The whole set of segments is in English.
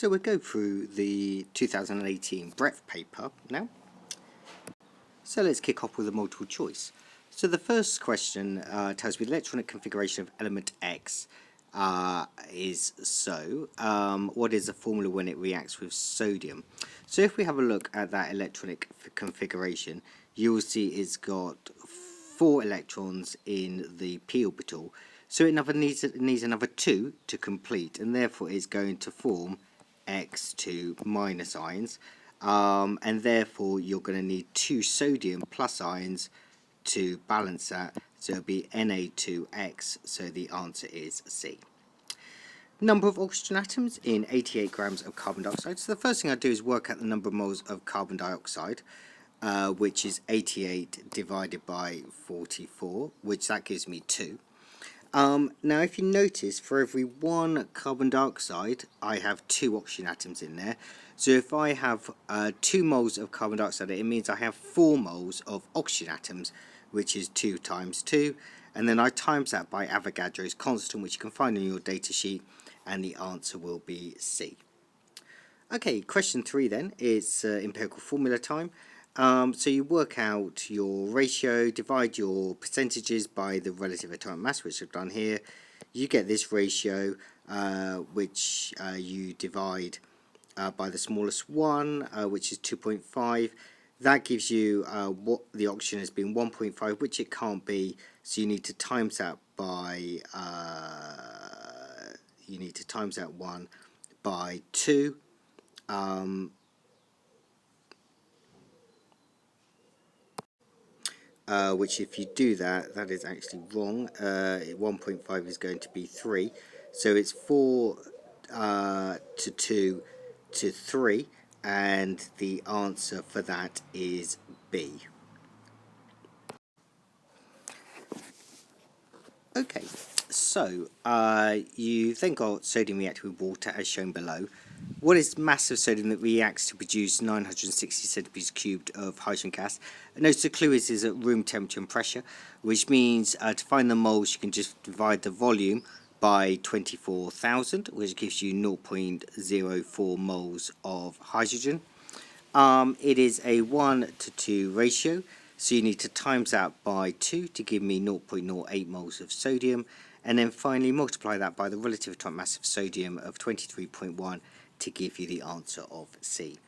So we'll go through the 2018 breadth paper now. So let's kick off with a multiple choice. So the first question tells me the electronic configuration of element X is so. What is the formula when it reacts with sodium? So if we have a look at that electronic configuration, you will see it's got 4 electrons in the p orbital. So it needs another 2 to complete, and therefore it's going to form X2 minus ions, and therefore you're going to need 2 sodium plus ions to balance that, so it'll be Na2X, so the answer is C. Number of oxygen atoms in 88 grams of carbon dioxide. So the first thing I do is work out the number of moles of carbon dioxide, which is 88 divided by 44, which that gives me 2. Now if you notice, for every 1 carbon dioxide I have 2 oxygen atoms in there. So if I have 2 moles of carbon dioxide, it means I have 4 moles of oxygen atoms, which is 2 times 2, and then I times that by Avogadro's constant, which you can find in your data sheet, and the answer will be C. Okay, question 3 then is empirical formula time. So you work out your ratio, divide your percentages by the relative atomic mass, which I've done here. You get this ratio, which you divide by the smallest one, which is 2.5. That gives you what the oxygen has been 1.5, which it can't be. So you need to times that by 1 by 2. Which if you do that, that is actually wrong. 1.5 is going to be 3. So it's 4 to 2 to 3, and the answer for that is B. Okay, so you've then got sodium reacting with water as shown below. What is mass of sodium that reacts to produce 960 centimeters cubed of hydrogen gas? Notice the clue is at room temperature and pressure, which means to find the moles you can just divide the volume by 24,000, which gives you 0.04 moles of hydrogen. It is a 1 to 2 ratio, so you need to times that by 2 to give me 0.08 moles of sodium, and then finally multiply that by the relative atomic mass of sodium of 23.1 to give you the answer of C.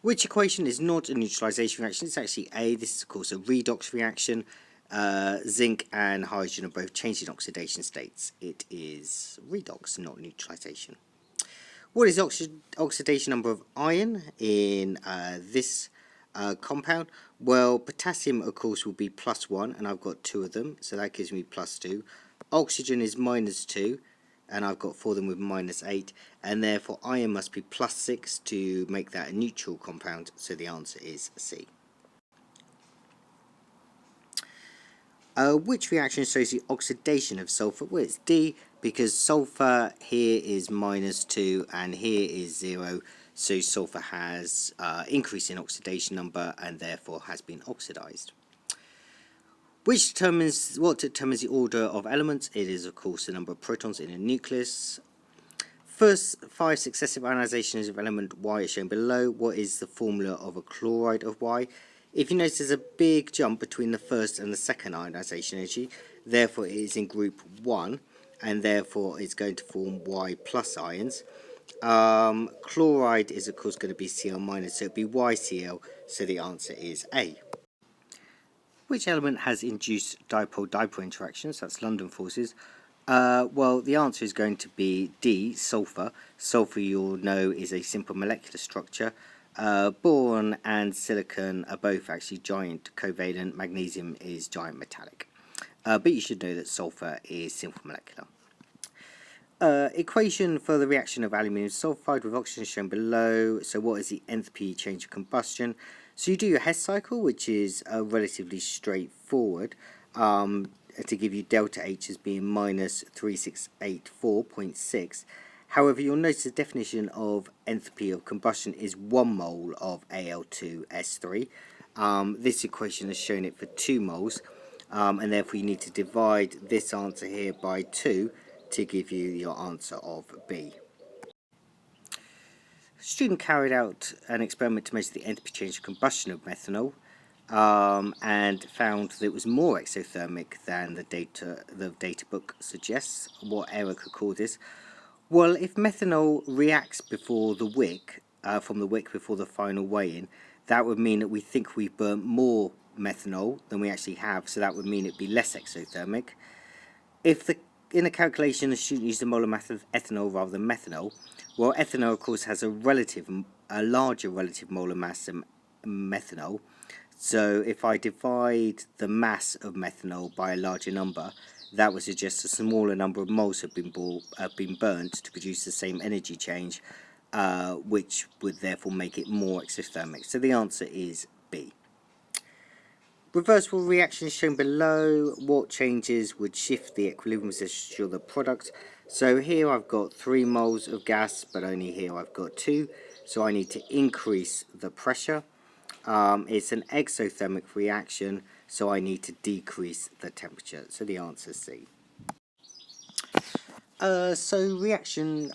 Which equation is not a neutralization reaction? It's actually A. This is of course a redox reaction. Zinc and hydrogen are both changed in oxidation states. It is redox, not neutralization. What is the oxidation number of iron in this compound? Well, potassium of course will be +1, and I've got 2 of them, so that gives me +2. Oxygen is -2, and I've got 4 of them with -8, and therefore iron must be +6 to make that a neutral compound, so the answer is C. Which reaction shows the oxidation of sulfur? Well, it's D, because sulfur here is -2 and here is 0, so sulfur has increase in oxidation number and therefore has been oxidized. What determines the order of elements? It is of course the number of protons in a nucleus. First 5 successive ionizations of element Y are shown below. What is the formula of a chloride of Y? If you notice, there's a big jump between the first and the second ionization energy, therefore it is in group 1, and therefore it's going to form Y plus ions. Chloride is of course going to be Cl minus, so it will be YCl, so the answer is A. Which element has induced dipole-dipole interactions? That's London forces. Well, the answer is going to be D, sulfur. Sulfur, you'll know, is a simple molecular structure. Boron and silicon are both actually giant covalent. Magnesium is giant metallic. But you should know that sulfur is simple molecular. Equation for the reaction of aluminium sulfide with oxygen shown below. So what is the enthalpy change of combustion? So you do your Hess cycle, which is relatively straightforward, to give you delta H as being -3684.6. However, you'll notice the definition of enthalpy of combustion is 1 mole of Al2S3. This equation has shown it for 2 moles, and therefore you need to divide this answer here by 2 to give you your answer of B. student carried out an experiment to measure the enthalpy change of combustion of methanol and found that it was more exothermic than the data book suggests. What error could cause this? Well, if methanol reacts before the wick, from the wick before the final weigh-in, that would mean that we think we've burnt more methanol than we actually have, so that would mean it'd be less exothermic. If in the calculation the student used the molar mass of ethanol rather than methanol, well, ethanol of course has a larger relative molar mass than methanol. So if I divide the mass of methanol by a larger number, that would suggest a smaller number of moles have been burnt to produce the same energy change, which would therefore make it more exothermic. So the answer is B. Reversible reaction is shown below. What changes would shift the equilibrium position of the product? So here I've got 3 moles of gas, but only here I've got 2. So I need to increase the pressure. It's an exothermic reaction, so I need to decrease the temperature. So the answer is C. So reaction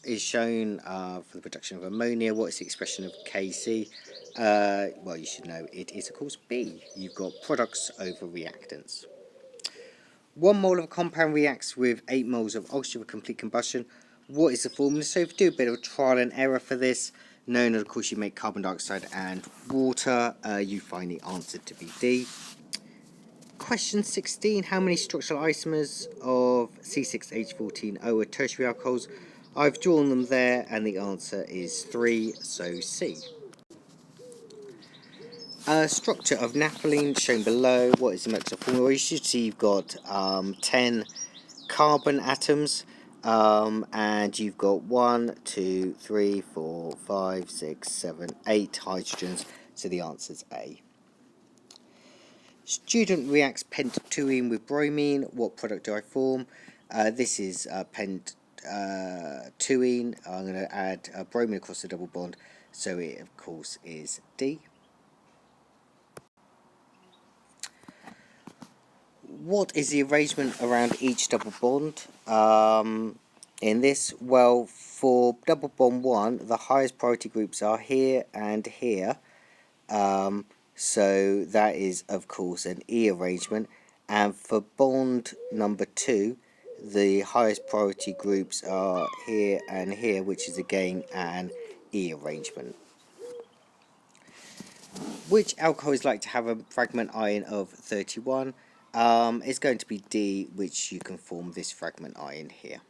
is shown for the production of ammonia. What is the expression of Kc? Well, you should know it is of course B. You've got products over reactants. 1 mole of a compound reacts with 8 moles of oxygen for complete combustion. What is the formula? So if you do a bit of trial and error for this, knowing that of course you make carbon dioxide and water, you find the answer to be D. Question 16. How many structural isomers of C6H14O are tertiary alcohols? I've drawn them there and the answer is 3, so C. Structure of naphthalene shown below. What is the molecular formula? Well, you should see you've got 10 carbon atoms, and you've got 1, 2, 3, 4, 5, 6, 7, 8 hydrogens, so the answer is A. Student reacts pentatoluene with bromine. What product do I form? This is pentatoluene. I'm going to add bromine across the double bond, so it of course is D. What is the arrangement around each double bond in this? Well, for double bond 1, the highest priority groups are here and here. So that is, of course, an E arrangement. And for bond number 2, the highest priority groups are here and here, which is again an E arrangement. Which alcohol is like to have a fragment ion of 31? It's going to be D, which you can form this fragment ion here.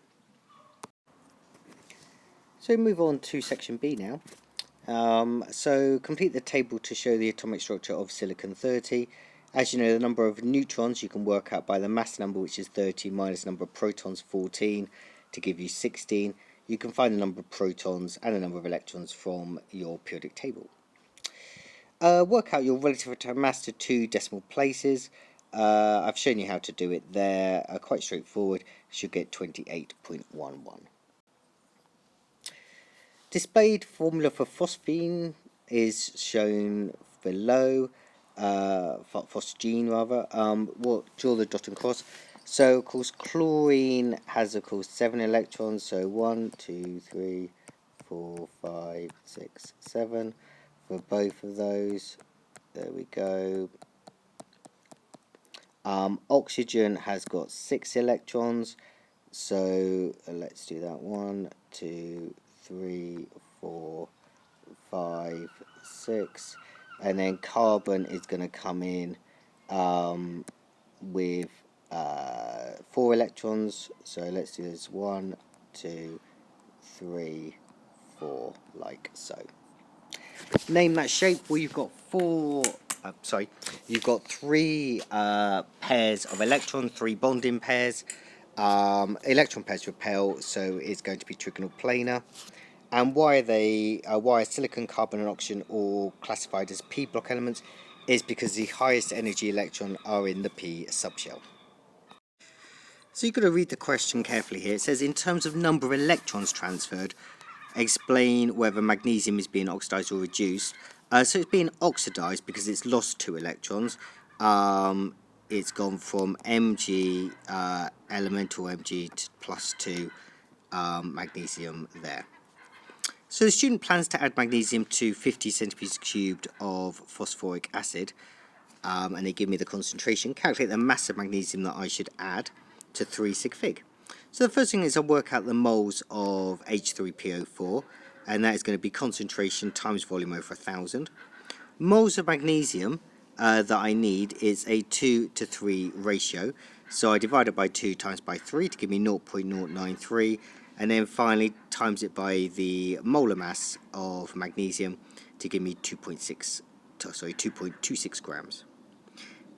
So move on to section B now. So complete the table to show the atomic structure of silicon 30. As you know, the number of neutrons you can work out by the mass number, which is 30, minus the number of protons, 14, to give you 16. You can find the number of protons and the number of electrons from your periodic table. Work out your relative atomic mass to 2 decimal places. I've shown you how to do it there. Quite straightforward. You should get 28.11. Displayed formula for phosphine is shown below. Phosgene rather. We'll draw the dot and cross. So of course chlorine has of course 7 electrons. So 1, 2, 3, 4, 5, 6, 7 for both of those. There we go. Oxygen has got 6 electrons. So let's do that. 1, 2, 3, 4, 5, 6, and then carbon is going to come in with 4 electrons. So let's do this. 1, 2, 3, 4, like so. Name that shape. Well, you've got you've got 3 pairs of electrons, 3 bonding pairs. Electron pairs repel, so it's going to be trigonal planar. And why are silicon, carbon and oxygen all classified as p block elements is because the highest energy electron are in the p subshell. So you've got to read the question carefully here. It says, in terms of number of electrons transferred, explain whether magnesium is being oxidized or reduced. So it's being oxidized because it's lost 2 electrons. It's gone from Mg elemental Mg to +2 magnesium there. So the student plans to add magnesium to 50 centimeters cubed of phosphoric acid, and they give me the concentration. Calculate the mass of magnesium that I should add to 3 sig fig. So the first thing is I'll work out the moles of H3PO4, and that is going to be concentration times volume over 1,000. Moles of magnesium that I need is a 2 to 3 ratio. So I divide it by 2 times by 3 to give me 0.093, and then finally times it by the molar mass of magnesium to give me 2.26 grams.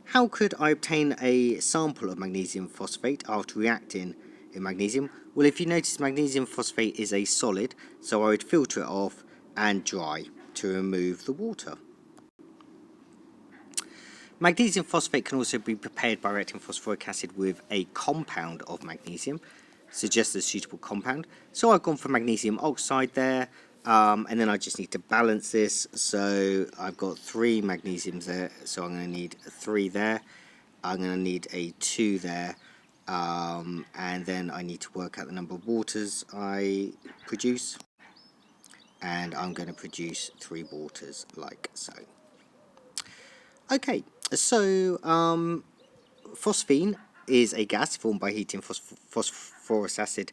How could I obtain a sample of magnesium phosphate after reacting in magnesium? Well, if you notice, magnesium phosphate is a solid, so I would filter it off and dry to remove the water. Magnesium phosphate can also be prepared by reacting phosphoric acid with a compound of magnesium, suggests a suitable compound. So I've gone for magnesium oxide there, and then I just need to balance this. So I've got 3 magnesiums there, so I'm going to need 3 there. I'm going to need a 2 there, and then I need to work out the number of waters I produce. And I'm going to produce 3 waters like so. Okay, so phosphine is a gas formed by heating phosphorus acid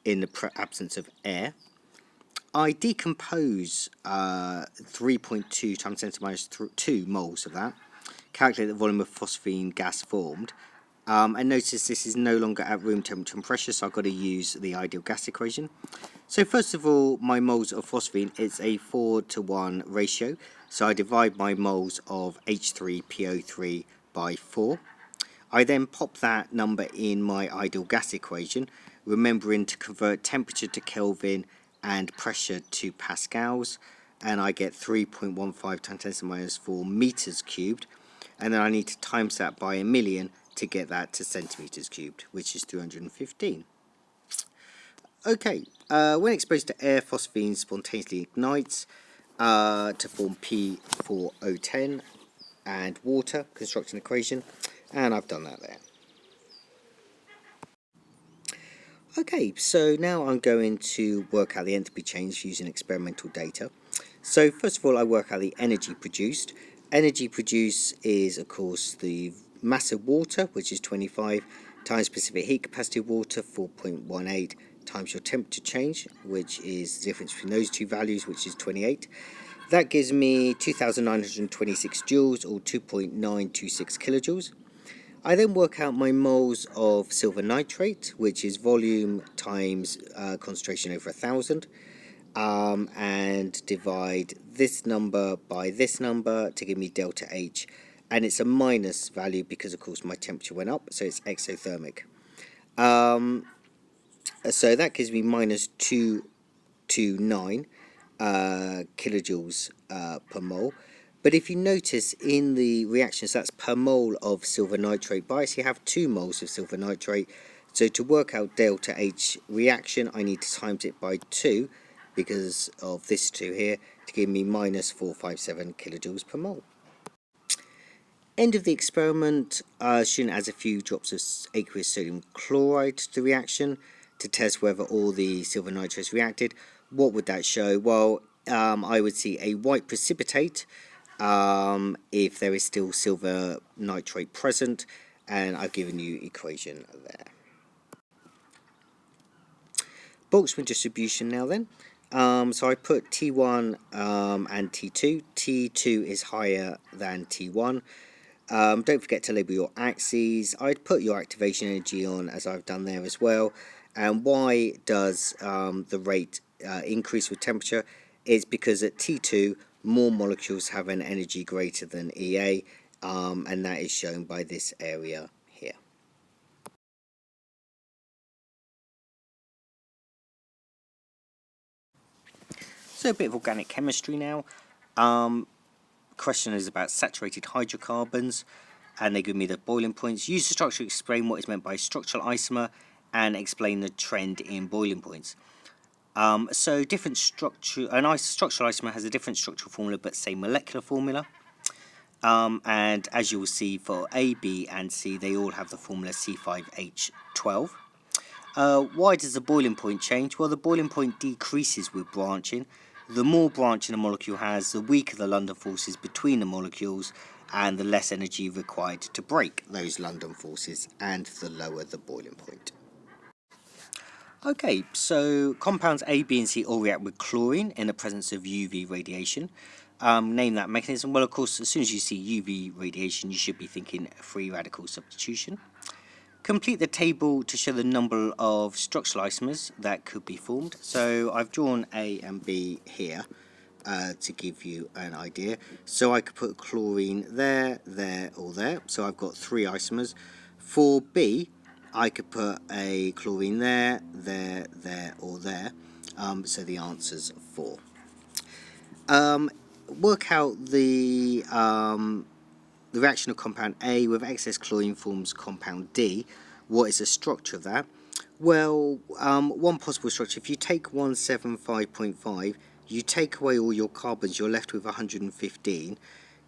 in the absence of air. I decompose 3.2 times 10 to the minus 2 moles of that, calculate the volume of phosphine gas formed, and notice this is no longer at room temperature and pressure, so I've got to use the ideal gas equation. So first of all, my moles of phosphine is a 4 to 1 ratio, so I divide my moles of H3PO3 by 4. I then pop that number in my ideal gas equation, remembering to convert temperature to Kelvin and pressure to pascals, and I get 3.15 times 10 to the minus 4 meters cubed, and then I need to times that by a million to get that to centimeters cubed, which is 315. Okay, when exposed to air, phosphine spontaneously ignites to form P4O10 and water, construct an equation, and I've done that there. Okay, so now I'm going to work out the enthalpy change using experimental data. So first of all, I work out the energy produced. Energy produced is, of course, the mass of water, which is 25, times specific heat capacity of water, 4.18, times your temperature change, which is the difference between those two values, which is 28. That gives me 2,926 joules, or 2.926 kilojoules. I then work out my moles of silver nitrate, which is volume times concentration over 1,000, and divide this number by this number to give me delta H, and it's a minus value because of course my temperature went up, so it's exothermic. So that gives me minus 229 kilojoules per mole. But if you notice in the reactions, that's per mole of silver nitrate, but I actually have 2 moles of silver nitrate. So to work out delta H reaction, I need to times it by 2 because of this 2 here to give me minus 457 kilojoules per mole. End of the experiment, student adds a few drops of aqueous sodium chloride to the reaction to test whether all the silver nitrates reacted. What would that show? Well, I would see a white precipitate if there is still silver nitrate present, and I've given you equation there. Boltzmann distribution now then. So I put T1 and T2. T2 is higher than T1. Don't forget to label your axes. I'd put your activation energy on as I've done there as well. And why does the rate increase with temperature? It's because at T2 more molecules have an energy greater than EA, and that is shown by this area here. So a bit of organic chemistry now. Question is about saturated hydrocarbons, and they give me the boiling points. Use the structure to explain what is meant by structural isomer and explain the trend in boiling points. So different structure, structural isomer has a different structural formula but same molecular formula. And as you will see for A, B and C, they all have the formula C5H12. Why does the boiling point change? Well, the boiling point decreases with branching. The more branching a molecule has, the weaker the London forces between the molecules and the less energy required to break those London forces, and the lower the boiling point. Okay, so compounds A, B and C all react with chlorine in the presence of UV radiation. Name that mechanism. Well, of course, as soon as you see UV radiation, you should be thinking free radical substitution. Complete the table to show the number of structural isomers that could be formed. So I've drawn A and B here to give you an idea. So I could put chlorine there, there, or there. So I've got 3 isomers. For B, I could put a chlorine there, there, there, or there. So the answer's 4. Work out the reaction of compound A with excess chlorine forms compound D. What is the structure of that? Well, one possible structure, if you take 175.5, you take away all your carbons, you're left with 115.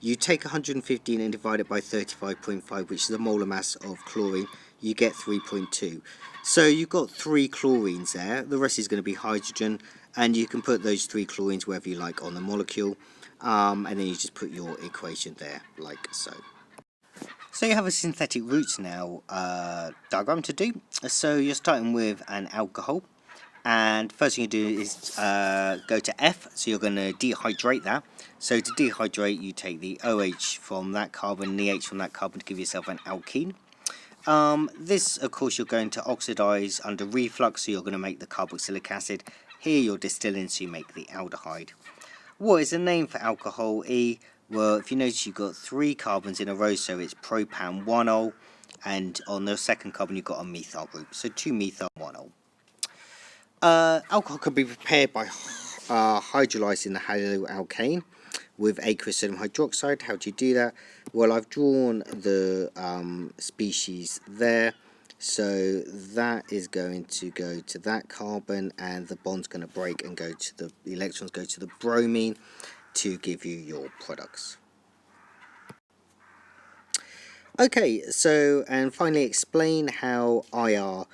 You take 115 and divide it by 35.5, which is the molar mass of chlorine, you get 3.2. So you've got 3 chlorines there, the rest is going to be hydrogen, and you can put those 3 chlorines wherever you like on the molecule. And then you just put your equation there, like so. So you have a synthetic routes now diagram to do. So you're starting with an alcohol, and first thing you do is go to F, so you're going to dehydrate that. So to dehydrate, you take the OH from that carbon and the H from that carbon to give yourself an alkene. This, of course, you're going to oxidize under reflux, so you're going to make the carboxylic acid. Here you're distilling, so you make the aldehyde. What is the name for alcohol E? Well, if you notice, you've got 3 carbons in a row, so it's propan-1-ol, and on the second carbon you've got a methyl group, so 2-methyl-1-ol. Alcohol can be prepared by hydrolyzing the haloalkane with aqueous sodium hydroxide. How do you do that? Well, I've drawn the species there. So that is going to go to that carbon, and the bond's going to break and go to the electrons go to the bromine to give you your products. Okay, so and finally explain how IR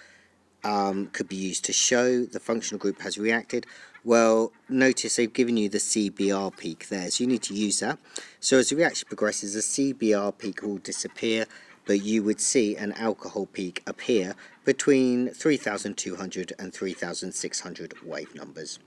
could be used to show the functional group has reacted. Well, notice they've given you the CBR peak there, so you need to use that. So as the reaction progresses, the CBR peak will disappear, but you would see an alcohol peak appear between 3200 and 3600 wave numbers.